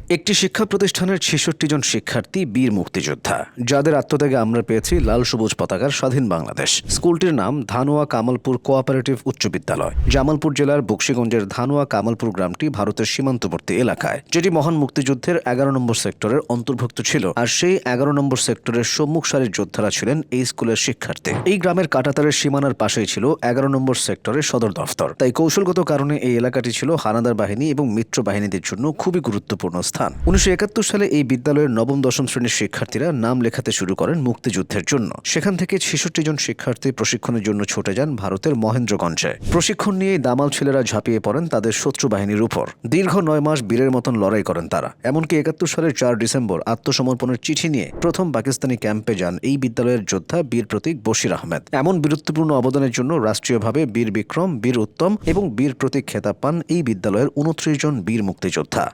একটি শিক্ষা প্রতিষ্ঠানের ৬৬ জন শিক্ষার্থী বীর মুক্তিযোদ্ধা, যাদের আত্মত্যাগে আমরা পেয়েছি লাল সবুজ পতাকার স্বাধীন বাংলাদেশ। স্কুলটির নাম ধানোয়া কামালপুর কোঅপারেটিভ উচ্চ বিদ্যালয়। জামালপুর জেলার বকশীগঞ্জের ধানোয়া কামালপুর গ্রামটি ভারতের সীমান্তবর্তী এলাকায়, যেটি মহান মুক্তিযুদ্ধের ১১ নম্বর সেক্টরের অন্তর্ভুক্ত ছিল। আর সেই ১১ নম্বর সেক্টরের সম্মুখ সারির যোদ্ধারা ছিলেন এই স্কুলের শিক্ষার্থী। এই গ্রামের কাঁটাতারের সীমানার পাশেই ছিল ১১ নম্বর সেক্টরের সদর দফতর। তাই কৌশলগত কারণে এই এলাকাটি ছিল হানাদার বাহিনী এবং মিত্র বাহিনীদের জন্য খুবই গুরুত্বপূর্ণ স্থান। ১৯৭১ সালে এই বিদ্যালয়ের নবম-দশম শ্রেণীর শিক্ষার্থীরা নাম লেখাতে শুরু করেন মুক্তিযুদ্ধের জন্য। সেখান থেকে ৬৬ জন শিক্ষার্থী প্রশিক্ষণের জন্য ছুটে যান ভারতের মহেন্দ্রগঞ্জে। প্রশিক্ষণ নিয়ে দামাল ছেলেরা ঝাঁপিয়ে পড়েন তাদের শত্রু বাহিনীর উপর। দীর্ঘ ৯ মাস বীরের মতন লড়াই করেন তারা। এমনকি ৭১ সালের ৪ ডিসেম্বর আত্মসমর্পণের চিঠি নিয়ে প্রথম পাকিস্তানি ক্যাম্পে যান এই বিদ্যালয়ের যোদ্ধা বীর প্রতীক বশির আহমেদ। এমন বীরত্বপূর্ণ অবদানের জন্য রাষ্ট্রীয়ভাবে বীর বিক্রম, বীর উত্তম এবং বীর প্রতীক খেতাব পান এই বিদ্যালয়ের ২৯ জন বীর মুক্তিযোদ্ধা।